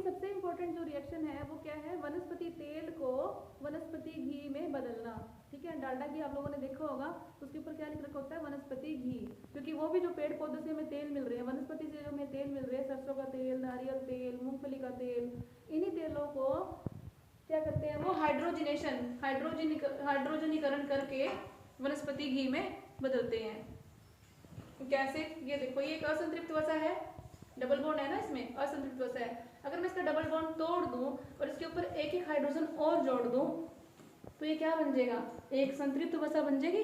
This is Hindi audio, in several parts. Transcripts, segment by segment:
सबसे इम्पोर्टेंट जो रिएक्शन है वो क्या है, वनस्पति तेल को वनस्पति घी में बदलना। ठीक है, डालडा घी आप लोगों ने देखा होगा, उसके ऊपर क्या लिख रखा होता है, वनस्पति घी, क्योंकि वो भी जो पेड़ पौधों से हमें तेल मिल रहे हैं, वनस्पति से जो हमें तेल मिल रहे हैं, सरसों का तेल, नारियल तेल, मूंगफली का तेल, इन्हीं तेलों को क्या करते हैं वो हाइड्रोजनीकरण करके वनस्पति घी में बदलते हैं। कैसे, ये देखो, ये एक असंतृप्त वसा है, डबल बॉन्ड है ना इसमें, असंतृप्त वसा है। अगर मैं इसका डबल बॉन्ड तोड़ दूं और इसके ऊपर एक एक हाइड्रोजन और जोड़ दूं तो ये क्या बन जाएगा, एक संतृप्त वसा बन जाएगी,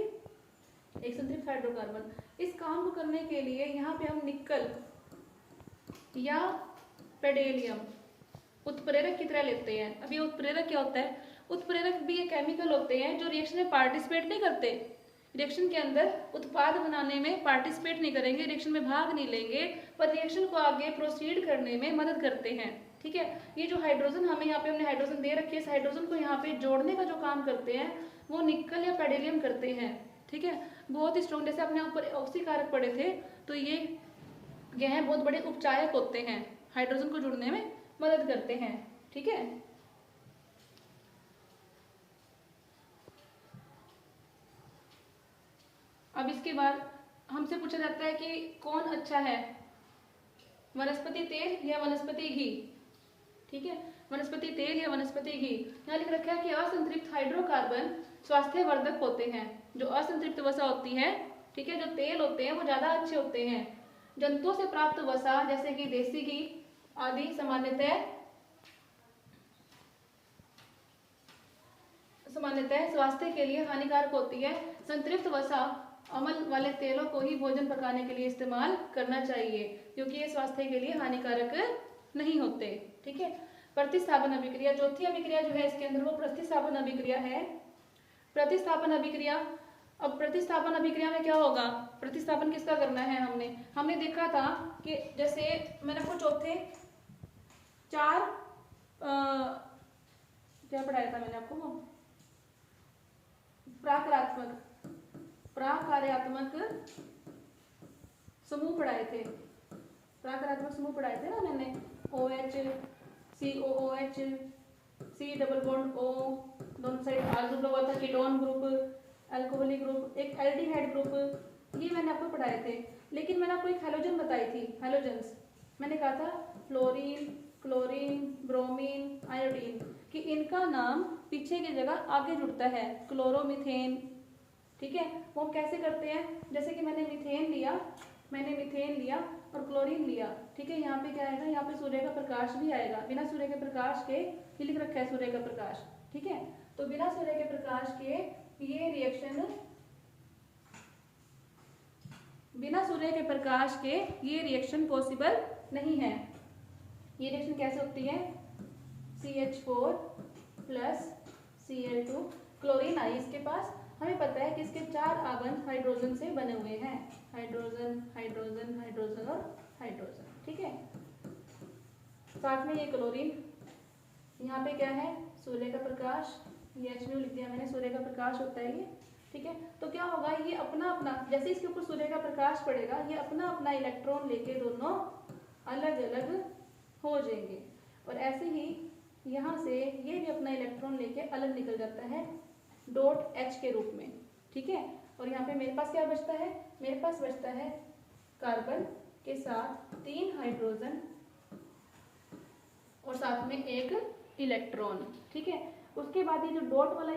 एक संतृप्त हाइड्रोकार्बन। इस काम को करने के लिए यहाँ पे हम निकल या पैडेलियम उत्प्रेरक की तरह लेते हैं। अब ये उत्प्रेरक क्या होता है, उत्प्रेरक भी ये केमिकल होते हैं जो रिएक्शन में पार्टिसिपेट नहीं करते, रिएक्शन के अंदर उत्पाद बनाने में पार्टिसिपेट नहीं करेंगे, रिएक्शन में भाग नहीं लेंगे, पर रिएक्शन को आगे प्रोसीड करने में मदद करते हैं। ठीक है, ये जो हाइड्रोजन हमें यहाँ पे हमने हाइड्रोजन दे रखी है, इस हाइड्रोजन को यहाँ पे जोड़ने का जो काम करते हैं वो निकल या पैडेलियम करते हैं। ठीक है, बहुत ही स्ट्रॉन्ग, जैसे अपने ऊपर ऑक्सीकारक पड़े थे तो ये बहुत बड़े उपचायक होते हैं, हाइड्रोजन को जुड़ने में मदद करते हैं। ठीक है, अब इसके बाद हमसे पूछा जाता है कि कौन अच्छा है, वनस्पति तेल या वनस्पति घी। ठीक है, वनस्पति तेल या वनस्पति घी। यहाँ लिख रखा है कि असंतृप्त हाइड्रोकार्बन स्वास्थ्यवर्धक होते हैं। जो असंतृप्त वसा होती है, ठीक है, जो तेल होते हैं वो ज्यादा अच्छे होते हैं। जंतुओं से प्राप्त वसा जैसे कि देसी घी आदि सामान्यतः स्वास्थ्य के लिए हानिकारक होती है। संतृप्त वसा अम्ल वाले तेलों को ही भोजन पकाने के लिए इस्तेमाल करना चाहिए, क्योंकि ये स्वास्थ्य के लिए हानिकारक नहीं होते। ठीक है, प्रतिस्थापन अभिक्रिया, चौथी अभिक्रिया जो है इसके अंदर वो प्रतिस्थापन अभिक्रिया है। प्रतिस्थापन अभिक्रिया, अब प्रतिस्थापन अभिक्रिया में क्या होगा, प्रतिस्थापन किसका करना है, हमने देखा था कि जैसे मैंने आपको चौथे चार क्या पढ़ाया था मैंने आपको, वो प्राकार्यात्मक समूह पढ़ाए थे, प्राकार्यात्मक समूह पढ़ाए थे ना मैंने, OH, COOH, C double bond O, दोनों साइड R ग्रुप लगा था, कीटोन ग्रुप, अल्कोहलिक ग्रुप, एक एल्डिहाइड ग्रुप, ये मैंने आपको पढ़ाए थे। लेकिन मैंने आपको एक हैलोजन बताई थी, हैलोजेंस मैंने कहा था फ्लोरीन, क्लोरीन, ब्रोमीन, आयोडीन, कि इनका नाम पीछे की जगह आगे जुड़ता है, क्लोरोमीथेन। ठीक है, वो कैसे करते हैं, जैसे कि मैंने मीथेन लिया और क्लोरीन लिया। ठीक है, यहाँ पे क्या आएगा, यहाँ पे सूर्य का प्रकाश भी आएगा, बिना सूर्य के प्रकाश के, ये लिख रखा है सूर्य का प्रकाश। ठीक है, तो बिना सूर्य के प्रकाश के ये रिएक्शन, बिना सूर्य के प्रकाश के ये रिएक्शन पॉसिबल नहीं है। ये रिएक्शन कैसे होती है, CH4 प्लस Cl2, क्लोरीन आई इसके पास, हमें पता है कि इसके 4 आबंध हाइड्रोजन से बने हुए हैं, हाइड्रोजन, हाइड्रोजन, हाइड्रोजन और हाइड्रोजन। ठीक है, साथ में ये क्लोरीन, यहाँ पे क्या है, सूर्य का प्रकाश, ये H लिख दिया मैंने, सूर्य का प्रकाश होता है ये। ठीक है, तो क्या होगा, ये अपना अपना, जैसे इसके ऊपर सूर्य का प्रकाश पड़ेगा, ये अपना अपना इलेक्ट्रॉन लेके दोनों अलग अलग हो जाएंगे, और ऐसे ही यहाँ से ये भी अपना इलेक्ट्रॉन लेके अलग निकल जाता है डॉट H के रूप में। ठीक है, और यहाँ पे मेरे पास क्या बचता है, मेरे पास बचता है कार्बन के साथ 3 हाइड्रोजन और साथ में एक इलेक्ट्रॉन। ठीक है, उसके बाद ये जो डॉट वाला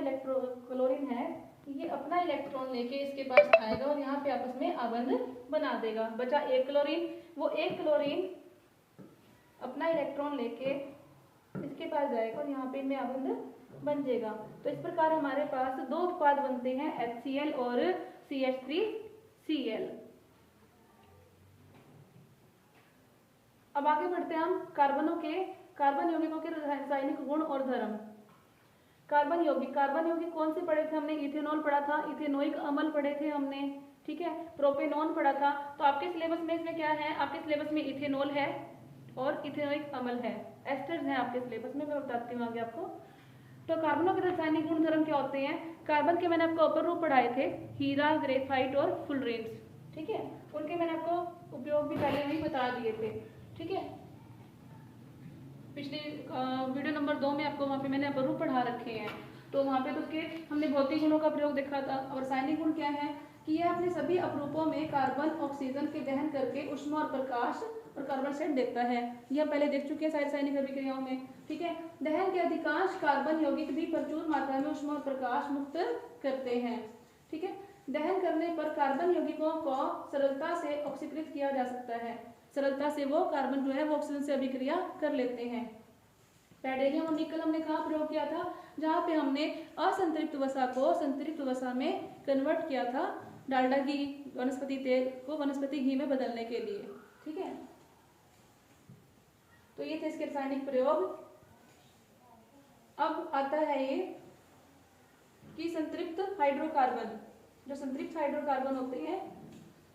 क्लोरीन है, ये अपना इलेक्ट्रॉन लेके इसके पास आएगा और यहाँ पे आपस में आबंध बना देगा। बचा एक क्लोरीन, वो एक क्लोरीन अपना इलेक्ट्रॉन लेके इसके पास जाएगा और यहाँ पे इनमें आबंध बन जाएगा। तो इस प्रकार हमारे पास 2 उत्पाद बनते हैं, HCl और CH3Cl। अब आगे बढ़ते हैं हम कार्बन यौगिकों के रासायनिक गुण और धर्म। कार्बन यौगिक कौन से पढ़े थे हमने, इथेनॉल पढ़ा था, इथेनोइक अम्ल पढ़े थे हमने। ठीक है, प्रोपेनॉन पढ़ा था। तो आपके सिलेबस में इसमें क्या है, आपके सिलेबस में इथेनॉल है और इथेनोइक अम्ल है, एस्टर्स हैं आपके सिलेबस में, मैं बताती हूँ आगे आपको। तो कार्बनों के रासायनिक गुण धर्म क्या होते हैं, कार्बन के मैंने आपको अपर रूप पढ़ाए थे, हीरा, ग्रेफाइट और फुलरेंस। ठीक है, उनके मैंने आपको उपयोग भी पहले ही बता दिए थे। ठीक है, पिछले वीडियो नंबर 2 में आपको वहाँ पे मैंने अपरूप पढ़ा रखे हैं, तो वहाँ पे तो उसके हमने भौतिक गुणों का प्रयोग देखा था। और रासायनिक गुण क्या है कि यह अपने सभी अपरूपों में कार्बन ऑक्सीजन के दहन करके ऊष्मा और प्रकाश और कार्बन सेट देता है। यह पहले देख चुके हैं सारी रासायनिक अभिक्रियाओं में, ठीक है। दहन के अधिकांश कार्बन यौगिक भी प्रचुर मात्रा में ऊष्मा और प्रकाश मुक्त करते हैं, ठीक है। दहन करने पर कार्बन यौगिकों को सरलता से ऑक्सीकृत किया जा सकता है, सरलता से वो कार्बन जो है वो ऑक्सीजन से अभिक्रिया कर लेते हैं। पैडेलियम और निकल हमने कहाँ प्रयोग किया था, जहाँ पे हमने असंतृप्त वसा को संतृप्त वसा में कन्वर्ट किया था, डालडा घी वनस्पति तेल को वनस्पति घी में बदलने के लिए, ठीक है। तो ये थे इसके रासायनिक प्रयोग। अब आता है ये कि संतृप्त हाइड्रोकार्बन, जो संतृप्त हाइड्रोकार्बन होते हैं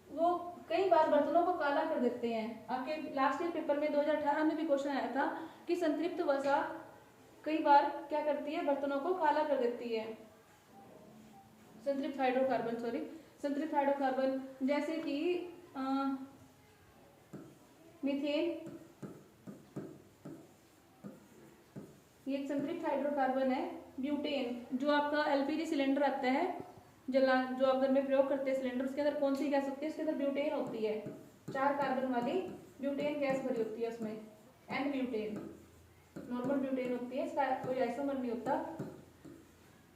वो कई बार बर्तनों को काला कर देते हैं। आपके लास्ट ईयर पेपर में 2018 में भी क्वेश्चन आया था कि संतृप्त वसा कई बार क्या करती है, बर्तनों को काला कर देती है। संतृप्त हाइड्रोकार्बन जैसे कि मीथेन, ये एक संतृप्त हाइड्रोकार्बन है। ब्यूटेन, जो आपका एलपीजी सिलेंडर आता है जो आप घर में प्रयोग करते हैं सिलेंडर, उसके अंदर कौन सी गैस होती है, उसके अंदर ब्यूटेन होती है, 4 कार्बन वाली ब्यूटेन गैस भरी होती है उसमें, एन ब्यूटेन, नॉर्मल ब्यूटेन होती है, इसका कोई आइसोमर नहीं होता।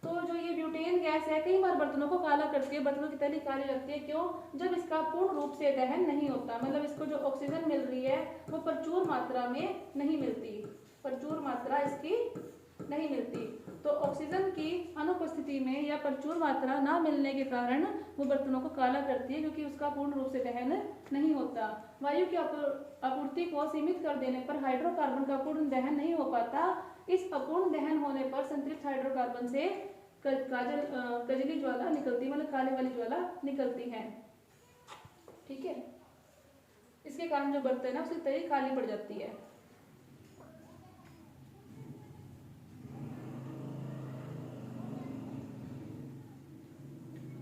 तो जो ये ब्यूटेन गैस है कई बार बर्तनों को काला करती है, बर्तनों की तली काली लगती है, क्यों, जब इसका पूर्ण रूप से दहन नहीं होता, मतलब इसको जो ऑक्सीजन मिल रही है वो प्रचुर मात्रा में नहीं मिलती, प्रचुर मात्रा इसकी नहीं मिलती। तो ऑक्सीजन की अनुपस्थिति में या प्रचुर मात्रा ना मिलने के कारण वो बर्तनों को काला करती है, क्योंकि उसका पूर्ण रूप से दहन नहीं होता। वायु की आपूर्ति को सीमित कर देने पर हाइड्रोकार्बन का पूर्ण दहन नहीं हो पाता। इस अपूर्ण दहन होने पर संतृप्त हाइड्रोकार्बन से कजली ज्वाला निकलती, मतलब काले वाली ज्वाला निकलती है, ठीक है। इसके कारण जो बर्तन है उसकी तली काली पड़ जाती है।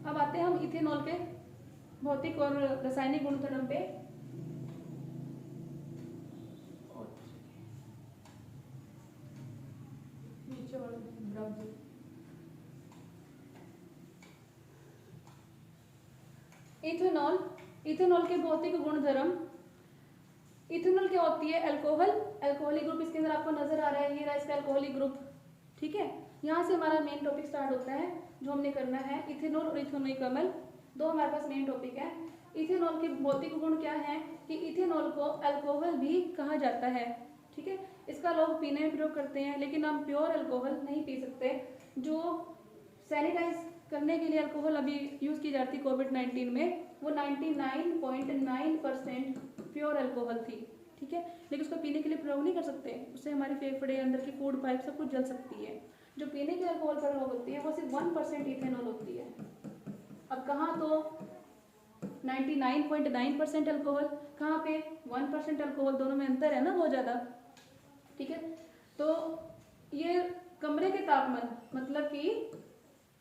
अब आते हैं हम इथेनॉल के भौतिक और रासायनिक गुणधर्म पे। इथेनॉल, इथेनॉल के भौतिक गुणधर्म। इथेनॉल क्या होती है, अल्कोहल, अल्कोहलिक ग्रुप इसके अंदर आपको नजर आ रहा है, ये रहा इसका अल्कोहलिक ग्रुप, ठीक है। यहाँ से हमारा मेन टॉपिक स्टार्ट होता है, जो हमने करना है इथेनॉल और इथेनॉइक अम्ल, दो हमारे पास मेन टॉपिक है। इथेनॉल के भौतिक गुण क्या है कि इथेनॉल को अल्कोहल भी कहा जाता है, ठीक है। इसका लोग पीने में प्रयोग करते हैं, लेकिन हम प्योर अल्कोहल नहीं पी सकते। जो सैनिटाइज करने के लिए अल्कोहल अभी यूज की जाती कोविड-19 में, वो 99.9% प्योर अल्कोहल थी, ठीक है। लेकिन उसको पीने के लिए प्रयोग नहीं कर सकते, उससे हमारे फेफड़े, अंदर की फूड पाइप सब कुछ जल सकती है। जो पीने के अल्कोहल पर होती है वो सिर्फ 1% इथेनॉल होती है। अब कहाँ तो 99.9% अल्कोहल, कहाँ पे 1% अल्कोहल, दोनों में अंतर है ना बहुत ज़्यादा, ठीक है। तो ये कमरे के तापमान, मतलब कि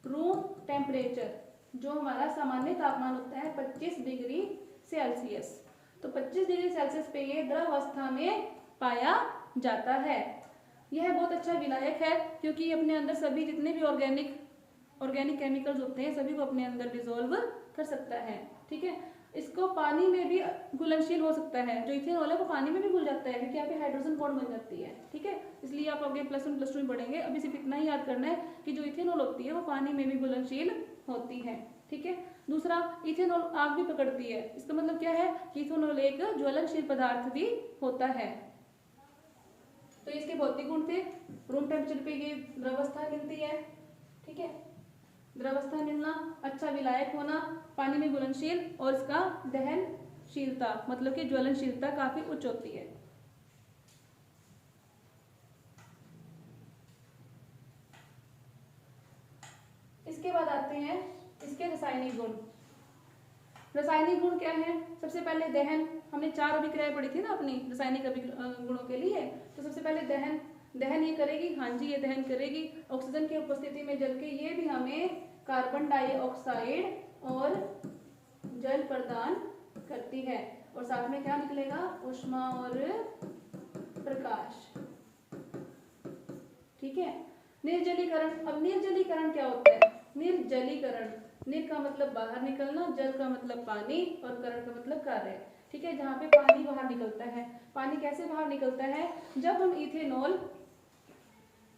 रूम टेम्परेचर, जो हमारा सामान्य तापमान होता है 25 डिग्री सेल्सियस, तो 25 डिग्री सेल्सियस पे ये द्रव अवस्था में पाया जाता है। यह बहुत अच्छा विलायक है, क्योंकि अपने अंदर सभी जितने भी ऑर्गेनिक केमिकल्स होते हैं सभी को अपने अंदर डिसॉल्व कर सकता है, ठीक है। इसको पानी में भी घुलनशील हो सकता है, जो इथेनॉल है वो पानी में भी घुल जाता है, क्योंकि यहाँ पे हाइड्रोजन बॉन्ड बन जाती है, ठीक है। इसलिए आप आगे +1 +2 में पढ़ेंगे, अभी सिर्फ इतना ही याद करना है कि जो इथेनॉल होती है वो पानी में भी घुलनशील होती है, ठीक है। दूसरा, इथेनॉल आग भी पकड़ती है। इसका मतलब क्या है कि इथेनॉल एक ज्वलनशील पदार्थ भी होता है। तो इसके भौतिक गुण थे, रूम टेम्परेचर पे ये द्रवस्था मिलती है, ठीक है, द्रवस्था मिलना, अच्छा विलायक होना, पानी में घुलनशील, और इसका दहनशीलता मतलब कि ज्वलनशीलता काफी उच्च होती है। इसके बाद आते हैं इसके रासायनिक गुण। रासायनिक गुण क्या है, सबसे पहले दहन, हमने 4 अभिक्रियाएं पढ़ी थी ना अपनी रासायनिक गुणों के लिए। तो सबसे पहले दहन ये करेगी, हाँ जी ये दहन करेगी, ऑक्सीजन की उपस्थिति में जल के ये भी हमें कार्बन डाइऑक्साइड और जल प्रदान करती है, और साथ में क्या निकलेगा, ऊष्मा और प्रकाश, निर्जलीकरण। अब निर्जलीकरण क्या होता है? निर्जलीकरण, निर का मतलब बाहर निकलना, जल का मतलब पानी और करण का मतलब कार्य। ठीक है, जहाँ पे पानी बाहर निकलता है। पानी कैसे बाहर निकलता है? जब हम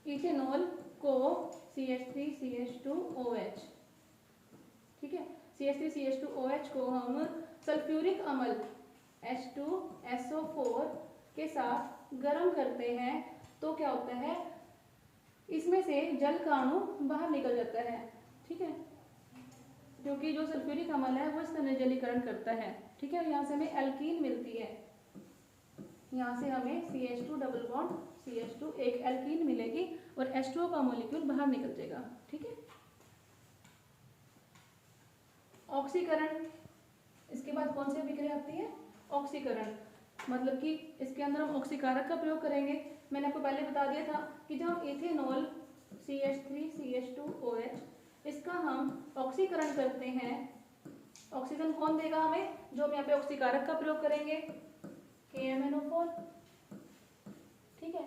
इथेनॉल को CH3CH2OH, ठीक है, CH3CH2OH को हम सल्फ्यूरिक अम्ल H2SO4 के साथ गर्म करते हैं तो क्या होता है? इसमें से जल का अणु बाहर निकल जाता है। ठीक है, क्योंकि जो सल्फ्यूरिक अम्ल है वो इसका निर्जलीकरण करता है। ठीक है, यहाँ से हमें एल्कीन मिलती है, यहाँ से हमें CH2 डबल बॉन्ड CH2 एक एल्कीन मिलेगी और H2O का मॉलिक्यूल बाहर निकल जाएगा। ठीक है, ऑक्सीकरण। इसके बाद कौन सी अभिक्रिया आती है? ऑक्सीकरण, मतलब कि इसके अंदर हम ऑक्सीकारक का प्रयोग करेंगे। मैंने आपको पहले बता दिया था कि जब इथेनॉल CH3CH2OH इसका हम ऑक्सीकरण करते हैं, ऑक्सीजन कौन देगा हमें? जो हम यहाँ पे ऑक्सीकारक का प्रयोग करेंगे, KMnO4। ठीक है,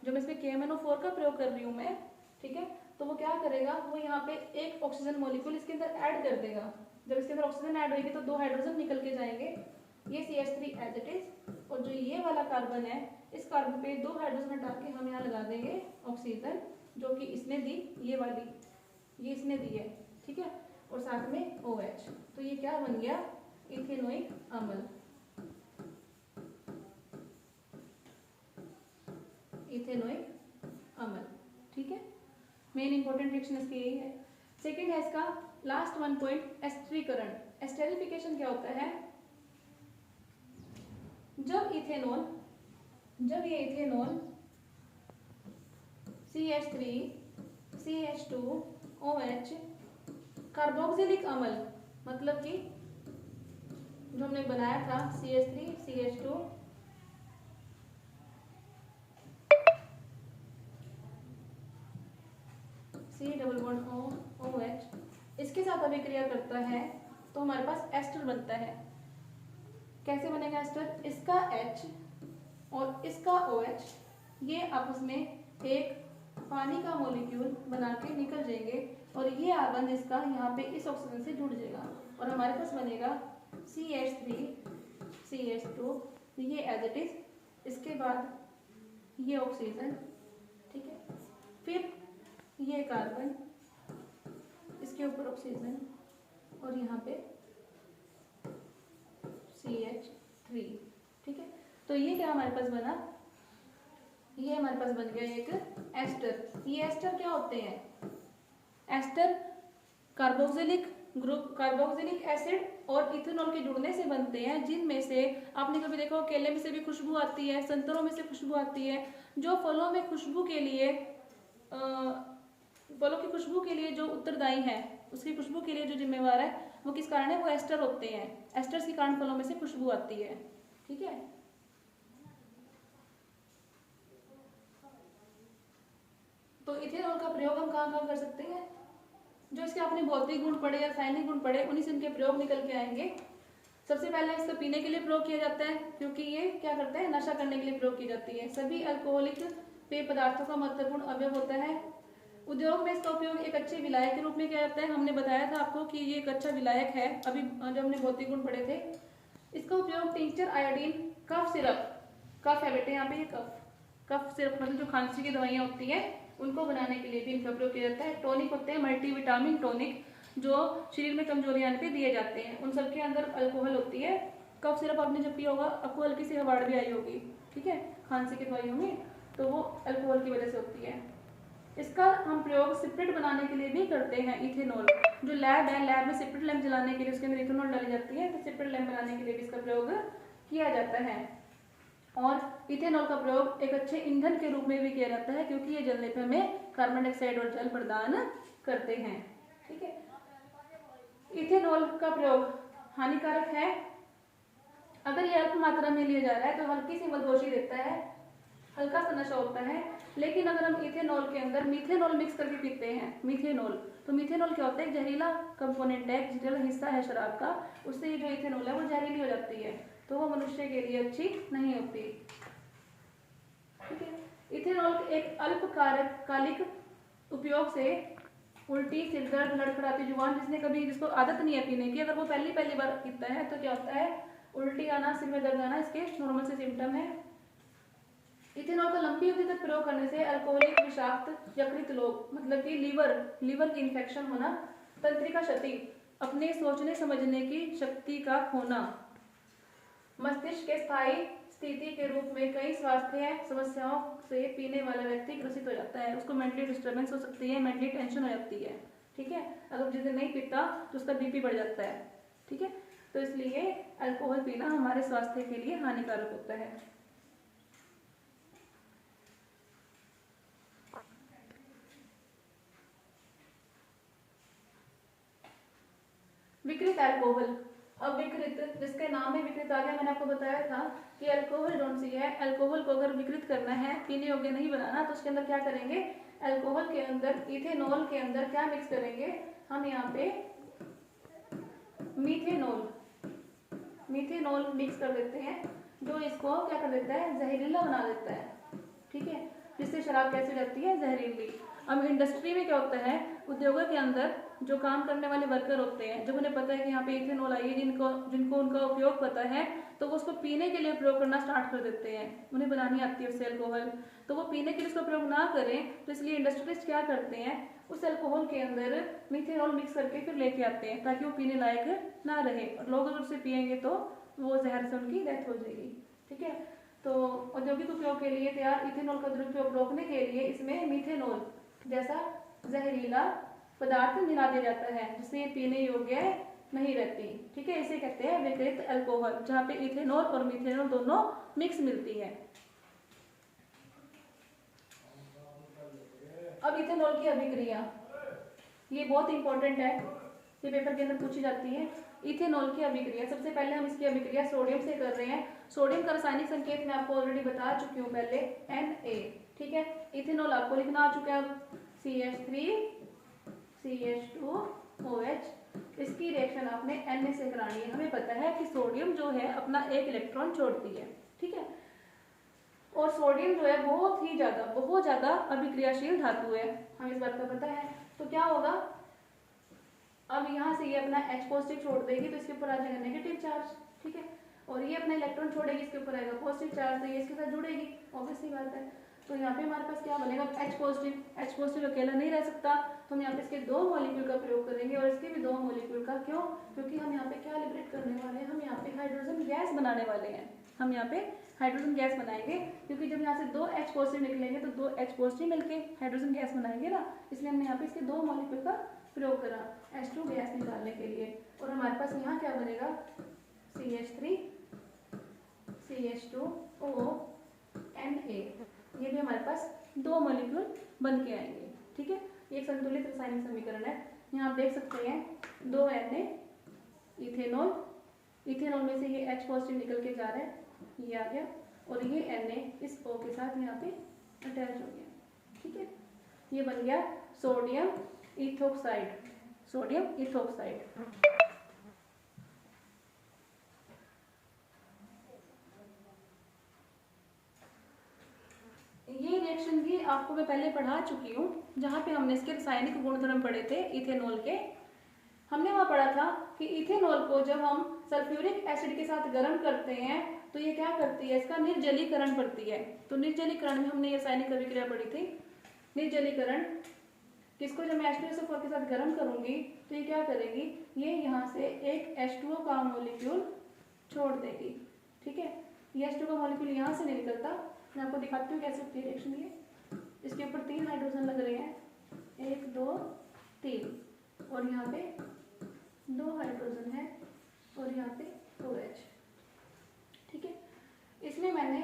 जो मैं इसमें KMnO4 का प्रयोग कर रही हूँ मैं, ठीक है, तो वो क्या करेगा? वो यहाँ पे एक ऑक्सीजन मॉलिक्यूल इसके अंदर ऐड कर देगा। जब इसके अंदर ऑक्सीजन ऐड होगी तो 2 हाइड्रोजन निकल के जाएंगे, ये CH3 एज इट इज, और जो ये वाला कार्बन है इस कार्बन पे 2 हाइड्रोजन हटा के हम यहाँ लगा देंगे ऑक्सीजन, जो कि इसने दी, ये वाली ये इसने दी है। ठीक है, और साथ में OH, तो ये क्या बन गया? इथेनोइक अम्ल। इथेनोइक अम्ल। ठीक है, मेन इंपॉर्टेंट रिएक्शन इसकी यही है। सेकेंड है इसका लास्ट वन पॉइंट, एस्टरीकरण। एस्टेरिफिकेशन क्या होता है? जब ये इथेनॉल CH3CH2OH कार्बोक्सिलिक अम्ल, मतलब कि जो हमने बनाया था CH3CH2 C double bond OH, इसके साथ अभिक्रिया करता है तो हमारे पास एस्टर बनता है। कैसे बनेगा एस्टर? इसका H और इसका OH ये आपस में एक पानी का मॉलिक्यूल बना के निकल जाएंगे और ये आबंध इसका यहाँ पे इस ऑक्सीजन से जुड़ जाएगा और हमारे पास बनेगा CH3CH2, ये एज इट इज। इसके बाद ये ऑक्सीजन, ठीक है, फिर ये कार्बन, इसके ऊपर ऑक्सीजन और यहाँ पे CH3। ठीक है, तो ये क्या हमारे पास बना? ये हमारे पास बन गया एक एस्टर। ये एस्टर क्या होते हैं? Ester carboxylic group, carboxylic acid और इथेनॉल के जुड़ने से बनते हैं, जिनमें से आपने कभी देखा हो केले में से भी खुशबू आती है, संतरों में से खुशबू आती है। जो फलों में खुशबू के लिए फलों की खुशबू के लिए जो उत्तरदायी है, उसकी खुशबू के लिए जो जिम्मेवार है, वो किस कारण है? वो एस्टर होते हैं। एस्टर्स के कारण फलों में से खुशबू आती है। ठीक है, तो इथेनॉल का प्रयोग हम कहाँ कर सकते हैं? जो इसके अपने भौतिक गुण पड़े या रासायनिक गुण पड़े, उन्हीं से इनके प्रयोग निकल के आएंगे। सबसे पहले इसको पीने के लिए प्रयोग किया जाता है, क्योंकि ये क्या करता है? नशा करने के लिए प्रयोग की जाती है। सभी अल्कोहलिक पेय पदार्थों का महत्वपूर्ण अवयव होता है। उद्योग में इसका उपयोग एक अच्छे विलायक के रूप में किया जाता है। हमने बताया था आपको कि ये एक अच्छा विलायक है, अभी जब हमने भौतिक गुण पढ़े थे। इसका उपयोग टिंचर, आयोडीन, कफ सिरप, कफ है बेटे यहाँ पे, ये कफ सिरप मतलब जो खांसी की दवाइयाँ होती है उनको बनाने के लिए भी इनका प्रयोग किया जाता है। टॉनिक होते हैं, मल्टीविटामिन टॉनिक, जो शरीर में कमजोरी आने पे दिए जाते हैं, उन सबके अंदर अल्कोहल होती है। कफ सिरप आपने जब पिया होगा, आपको हल्की सी हवाड़ भी आई होगी, ठीक है, खांसी की दवाइयों में, तो वो अल्कोहल की वजह से होती है। इसका हम प्रयोग सिपरेट बनाने के लिए भी करते हैं। इथेनॉल जो लैब है, लैब में सिपरेट लैम्प जलाने के लिए उसके अंदर इथेनॉल डाली जाती है, तो सिपरेट लैम्प बनाने के लिए भी इसका प्रयोग किया जाता है। और इथेनॉल का प्रयोग एक अच्छे ईंधन के रूप में भी किया जाता है, क्योंकि ये जलने पर हमें कार्बन डाइऑक्साइड और जल प्रदान करते हैं। ठीक है, इथेनॉल का प्रयोग हानिकारक है। अगर ये अल्प मात्रा में लिया जा रहा है तो हल्की सी मदहोशी देता है, हल्का सा नशा होता है। लेकिन अगर हम इथेनॉल के अंदर मीथेनॉल मिक्स करके पीते हैं, मीथेनॉल, तो मीथेनॉल क्या होता है? एक जहरीला कंपोनेंट है, जहरीला हिस्सा है शराब का। उससे ये जो इथेनॉल है वो जहरीली हो जाती है, तो वो मनुष्य के लिए अच्छी नहीं होती। ठीक है, इथेनॉल एक अल्पकालिक उपयोग से उल्टी, सिरदर्द, लड़खड़ाती जुबान, जिसको आदत नहीं है पीने की, अगर वो पहली बार पीता है तो क्या होता है, उल्टी आना, सिर में दर्द आना, इसके नॉर्मल से सिम्टम है। इथेनॉल का लंबी अवधि तक प्रयोग करने से अल्कोहलिक, विषाक्त, यकृत रोग मतलब कि लीवर की इन्फेक्शन होना, तंत्रिका क्षति, अपने सोचने समझने की शक्ति का खोना, मस्तिष्क के स्थायी स्थिति के रूप में कई स्वास्थ्य समस्याओं से पीने वाला व्यक्ति ग्रसित हो जाता है। उसको मेंटली डिस्टर्बेंस हो सकती है, मेंटली टेंशन हो जाती है। ठीक है, अगर जिस दिन नहीं पीता तो उसका बीपी बढ़ जाता है। ठीक है, तो इसलिए अल्कोहल पीना हमारे स्वास्थ्य के लिए हानिकारक होता है। विकृत अल्कोहल। अब विकृत, जिसके नाम में विकृत आ गया, मैंने आपको बताया था कि अल्कोहल कौन सी है, अल्कोहल को अगर विकृत करना है, पीने योग्य नहीं बनाना, तो उसके अंदर क्या करेंगे, अल्कोहल के अंदर, इथेनॉल के अंदर क्या मिक्स करेंगे हम, यहाँ पे मीथेनॉल मिक्स कर देते हैं, जो इसको क्या कर देता है, जहरीला बना देता है। ठीक है, जिससे शराब कैसी हो जाती है, जहरीली। अब इंडस्ट्री में क्या होता है, उद्योगों के अंदर जो काम करने वाले वर्कर होते हैं, जब उन्हें पता है कि यहाँ पे इथेनॉल आई है, जिनको उनका उपयोग पता है, तो वो उसको पीने के लिए प्रयोग करना स्टार्ट कर देते हैं। उन्हें बनानी आती है उससे अल्कोहल, तो वो पीने के लिए उसका प्रयोग ना करें, तो इसलिए इंडस्ट्रियलिस्ट क्या करते हैं, उस अल्कोहल के अंदर मीथेनॉल मिक्स करके फिर लेके आते हैं, ताकि वो पीने लायक ना रहे, और लोग अगर उसे पियेंगे तो वो जहर से उनकी डेथ हो जाएगी। ठीक है, तो औद्योगिक उपयोग के लिए तैयार इथेनॉल का दुरुपयोग रोकने के लिए इसमें मीथेनॉल जैसा जहरीला पदार्थ मिला दिया जाता है, जिससे ये पीने योग्य नहीं रहती। ठीक है, इसे कहते हैं विकृत अल्कोहल, जहाँ पे इथेनॉल और मीथेनॉल दोनों मिक्स मिलती है। अब इथेनॉल की अभिक्रिया, ये बहुत इंपॉर्टेंट है, ये पेपर के अंदर पूछी जाती है। इथेनॉल की अभिक्रिया, सबसे पहले हम इसकी अभिक्रिया सोडियम से कर रहे हैं। सोडियम का रासायनिक संकेत मैं आपको ऑलरेडी बता चुकी हूँ पहले, Na। ठीक है, इथेनॉल आपको लिखना आ चुका है, CH3CH2OH। इसकी रिएक्शन आपने Na से करानी है। हमें पता है कि सोडियम जो है अपना एक इलेक्ट्रॉन छोड़ती है। ठीक है, और सोडियम जो है बहुत ज्यादा अभिक्रियाशील धातु है, हमें इस बात का पता है। तो क्या होगा, अब यहाँ से ये अपना H पॉजिटिव छोड़ देगी, तो इसके ऊपर आ जाएगा नेगेटिव चार्ज। ठीक है, और ये अपना इलेक्ट्रॉन छोड़ेगी, इसके ऊपर आएगा पॉजिटिव चार्ज, तो ये इसके साथ जुड़ेगी, ऑब्वियसली बात है। तो यहाँ पे हमारे पास क्या बनेगा, H पॉजिटिव अकेला नहीं रह सकता, तो हम यहाँ पे इसके 2 मॉलिक्यूल का प्रयोग करेंगे, और इसके भी 2 मॉलिक्यूल का। क्यों, क्योंकि हम यहाँ पे क्या लिबरेट करने वाले हैं, हम यहाँ पे हाइड्रोजन गैस बनाने वाले हैं। हम यहाँ पे हाइड्रोजन गैस बनाएंगे, क्योंकि जब यहाँ से 2 H पॉजिटिव निकलेंगे तो 2 H पॉजिटिव मिलके हाइड्रोजन गैस बनाएंगे ना, इसलिए हमने यहाँ पे इसके 2 मॉलिक्यूल का प्रयोग करा H2 गैस निकालने के लिए। और हमारे पास यहाँ क्या बनेगा, CH3CH2ONA। ये भी हमारे पास 2 मॉलिक्यूल बन के आएंगे। ठीक है, ये एक संतुलित रासायनिक समीकरण है। यहाँ आप देख सकते हैं 2 Na, इथेनॉल में से ये H पॉजिटिव निकल के जा रहा है, ये आ गया, और ये Na इस O के साथ यहाँ पे अटैच हो गया। ठीक है, ये बन गया सोडियम इथोक्साइड। ये रिएक्शन भी आपको मैं पहले पढ़ा चुकी हूँ, जहाँ पे हमने इसके रासायनिक गुणधर्म पढ़े थे इथेनॉल के। हमने वहाँ पढ़ा था कि इथेनॉल को जब हम सल्फ्यूरिक एसिड के साथ गर्म करते हैं तो ये क्या करती है, इसका निर्जलीकरण करती है। तो निर्जलीकरण में हमने ये रासायनिक अभिक्रिया पढ़ी थी। निर्जलीकरण किसको, जब मैं H2SO4 के साथ गर्म करूंगी तो ये क्या करेगी, ये यहाँ से एक H2O का मॉलिक्यूल छोड़ देगी। ठीक है, ये H2O का मॉलिक्यूल यहाँ से नहीं निकलता, मैं आपको दिखाती हूँ कैसे होती है रिएक्शन। ये इसके ऊपर 3 हाइड्रोजन लग रहे हैं, 1 2 3, और यहाँ पे 2 हाइड्रोजन है, और यहाँ पे 2H। ठीक है, इसमें मैंने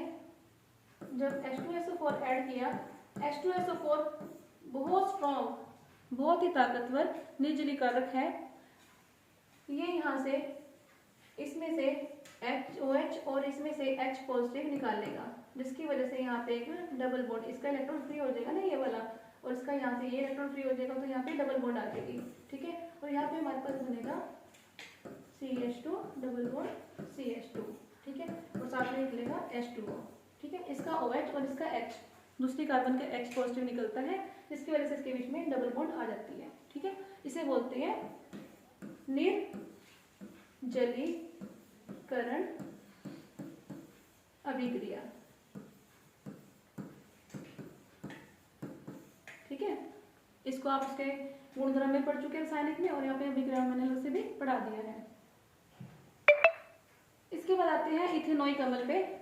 जब H2SO4 ऐड किया, H2SO4 बहुत स्ट्रॉन्ग, बहुत ही ताकतवर निर्जलीकारक है। ये यहाँ से इसमें से OH और इसमें से H पॉजिटिव निकालेगा, जिसकी वजह से यहाँ पे एक डबल बॉन्ड, इसका इलेक्ट्रॉन फ्री हो जाएगा ना ये वाला, और इसका यहाँ से ये इलेक्ट्रॉन फ्री हो जाएगा, तो यहाँ पे डबल बॉन्ड आ जाएगी। ठीक है, और यहाँ पे हमारे पास बनेगा CH2 डबल बॉन्ड CH2। ठीक है, और साथ में निकलेगा H2O। ठीक है, इसका OH और इसका H दूसरी कार्बन का X पॉजिटिव निकलता है, जिसकी वजह से इसके बीच में डबल बॉन्ड आ जाती है। ठीक है, इसे बोलते हैं निर्जलीकरण अभिक्रिया। ठीक है, इसको आप इसके गुणधर्म में पढ़ चुके हैं रासायनिक में, और यहाँ पे अभिक्रिया मैंने अलग से भी पढ़ा दिया है। इसके बाद आते हैं इथेनॉइक अम्ल पे।